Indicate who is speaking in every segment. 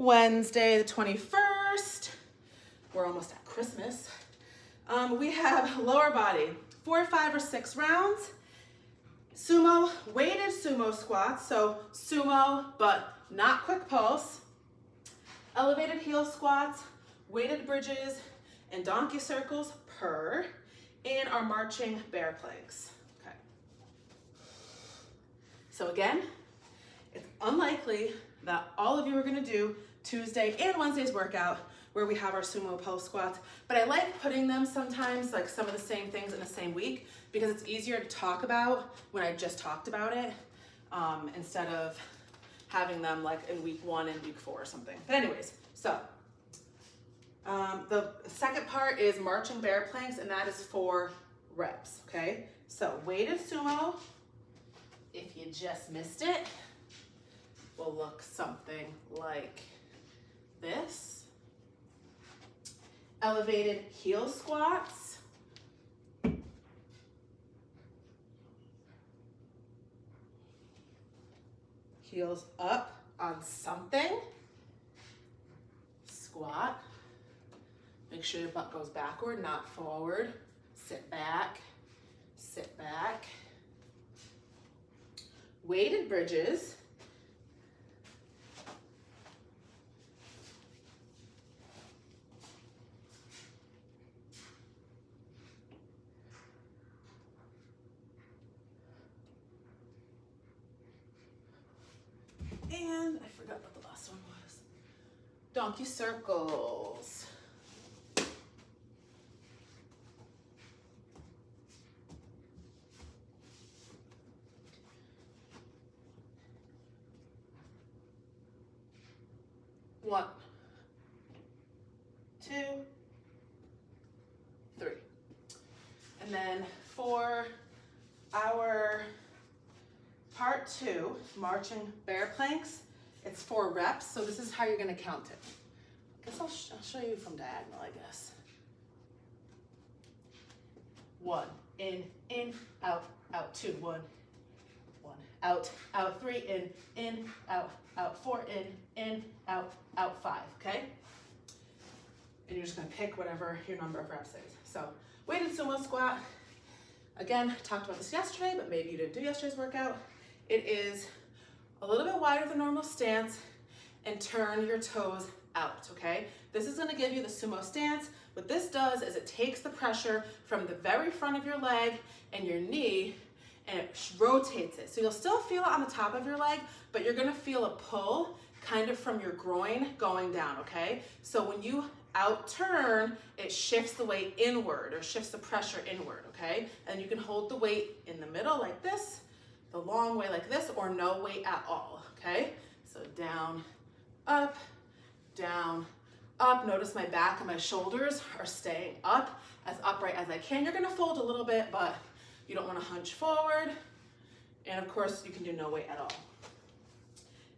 Speaker 1: Wednesday the 21st. We're almost at Christmas. We have lower body, 4, 5, or 6 rounds. Sumo, weighted sumo squats, so sumo, but not quick pulse. Elevated heel squats, weighted bridges, and donkey circles per, and our marching bear planks. Okay. So again, it's unlikely that all of you are gonna do Tuesday and Wednesday's workout where we have our sumo pulse squats, but I like putting them sometimes, like some of the same things in the same week, because it's easier to talk about when I just talked about it, instead of having them like in week 1 and week 4 or something. But anyways, so the second part is marching bear planks, and that is 4 reps, okay? So weighted sumo, if you just missed it, will look something like this. Elevated heel squats. Heels up on something. Squat. Make sure your butt goes backward, not forward. Sit back, sit back. Weighted bridges. And I forgot what the last one was. Donkey circles. One, 2, 3. And then for our part 2, marching bear planks, it's 4 reps, so this is how you're gonna count it. I guess I'll show you from diagonal, I guess. 1, in, out, 2, 1, out, 3, in, out, 4, in, out, 5, okay? And you're just gonna pick whatever your number of reps is. So, weighted sumo squat. Again, I talked about this yesterday, but maybe you didn't do yesterday's workout. It is a little bit wider than normal stance, and turn your toes out, okay? This is gonna give you the sumo stance. What this does is it takes the pressure from the very front of your leg and your knee, and it rotates it. So you'll still feel it on the top of your leg, but you're gonna feel a pull kind of from your groin going down, okay? So when you out turn, it shifts the weight inward, or shifts the pressure inward, okay? And you can hold the weight in the middle like this, the long way like this, or no weight at all, okay? So down, up, Notice my back and my shoulders are staying up, as upright as I can. You're gonna fold a little bit, but you don't wanna hunch forward. And of course, you can do no weight at all.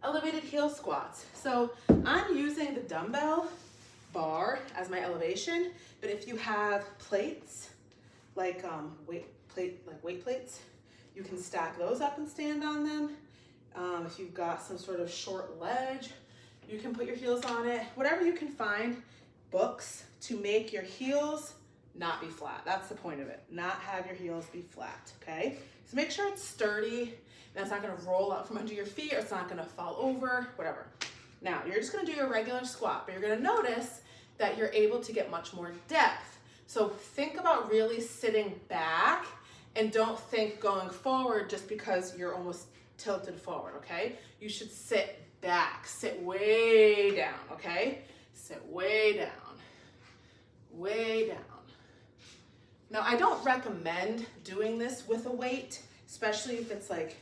Speaker 1: Elevated heel squats. So I'm using the dumbbell bar as my elevation, but if you have plates, like weight plates, you can stack those up and stand on them. If you've got some sort of short ledge, you can put your heels on it. Whatever you can find, books to make your heels not be flat. That's the point of it. Not have your heels be flat, okay? So make sure it's sturdy, and it's not gonna roll out from under your feet, or it's not gonna fall over, whatever. Now, you're just gonna do your regular squat, but you're gonna notice that you're able to get much more depth. So think about really sitting back, and don't think going forward just because you're almost tilted forward, okay? You should sit back, sit way down, okay? Sit way down, way down. Now, I don't recommend doing this with a weight, especially if it's like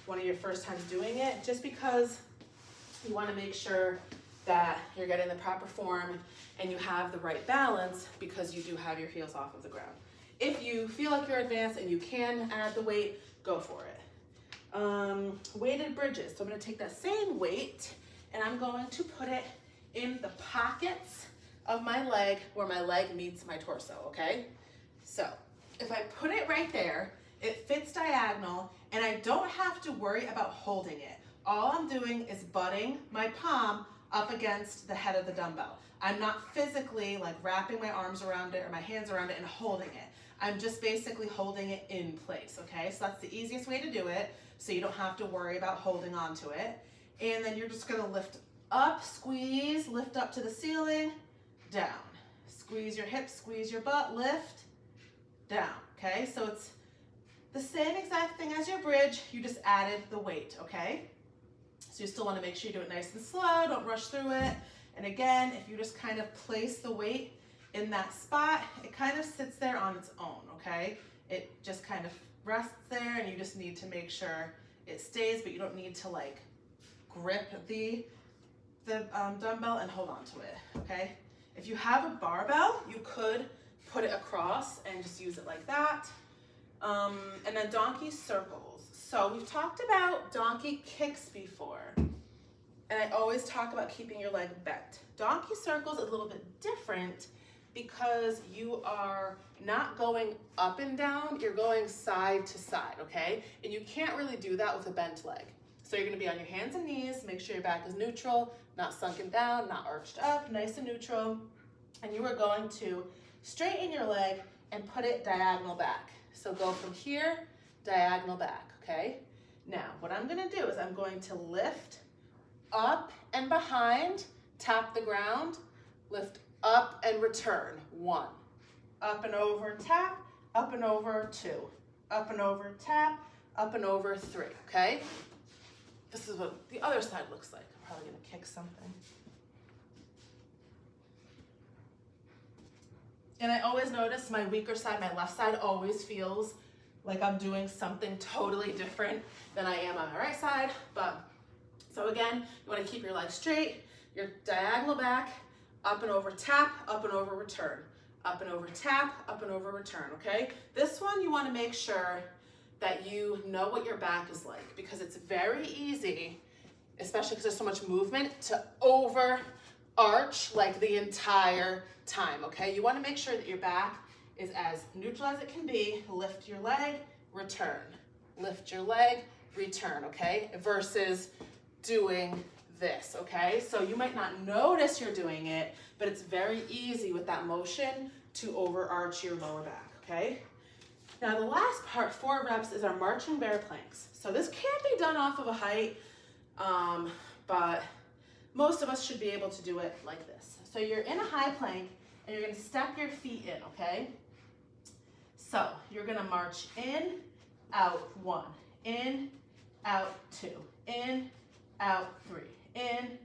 Speaker 1: one of your first times doing it, just because you wanna make sure that you're getting the proper form and you have the right balance, because you do have your heels off of the ground. If you feel like you're advanced and you can add the weight, go for it. Weighted bridges. So I'm gonna take that same weight and I'm going to put it in the pockets of my leg where my leg meets my torso, okay? So if I put it right there, it fits diagonal, and I don't have to worry about holding it. All I'm doing is butting my palm up against the head of the dumbbell. I'm not physically like wrapping my arms around it or my hands around it and holding it. I'm just basically holding it in place, okay? So that's the easiest way to do it, so you don't have to worry about holding on to it. And then you're just gonna lift up, squeeze, lift up to the ceiling, down. Squeeze your hips, squeeze your butt, lift, down, okay? So it's the same exact thing as your bridge, you just added the weight, okay? So you still wanna make sure you do it nice and slow, don't rush through it. And again, if you just kind of place the weight in that spot, it kind of sits there on its own, okay? It just kind of rests there and you just need to make sure it stays, but you don't need to like grip the dumbbell and hold on to it, okay? If you have a barbell, you could put it across and just use it like that. And then donkey circles. So we've talked about donkey kicks before. And I always talk about keeping your leg bent. Donkey circles is a little bit different because you are not going up and down, you're going side to side, okay? And you can't really do that with a bent leg. So you're gonna be on your hands and knees, make sure your back is neutral, not sunken down, not arched up, nice and neutral. And you are going to straighten your leg and put it diagonal back. So go from here, diagonal back, okay? Now, what I'm gonna do is I'm going to lift up and behind, tap the ground, lift up and return, 1. Up and over, tap, up and over, 2. Up and over, tap, up and over, 3, okay? This is what the other side looks like. I'm probably gonna kick something. And I always notice my weaker side, my left side always feels like I'm doing something totally different than I am on my right side. But so again, you wanna keep your legs straight, your diagonal back, up and over, tap, up and over, return. Up and over, tap, up and over, return, okay? This one you wanna make sure that you know what your back is like, because it's very easy, especially because there's so much movement, to over arch like the entire time, okay? You wanna make sure that your back is as neutral as it can be. Lift your leg, return. Lift your leg, return, okay? Versus doing this, okay? So you might not notice you're doing it, but it's very easy with that motion to overarch your lower back, okay? Now the last part, 4 reps, is our marching bear planks. So this can't be done off of a height, but most of us should be able to do it like this. So you're in a high plank and you're gonna step your feet in, okay? So you're gonna march in, out, 1, in, out, 2, in, out, 3, in,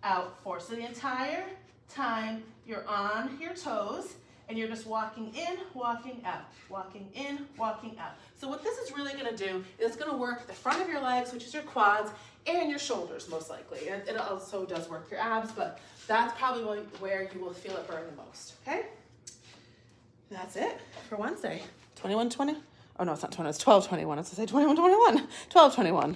Speaker 1: out, 4. So the entire time you're on your toes and you're just walking in, walking out, walking in, walking out. So what this is really gonna do is it's gonna work the front of your legs, which is your quads, and your shoulders most likely. It also does work your abs, but that's probably where you will feel it burn the most, okay? That's it for Wednesday. 21:20? Oh no, it's not 21, it's 12:21. It's to say 21:21. 12:21.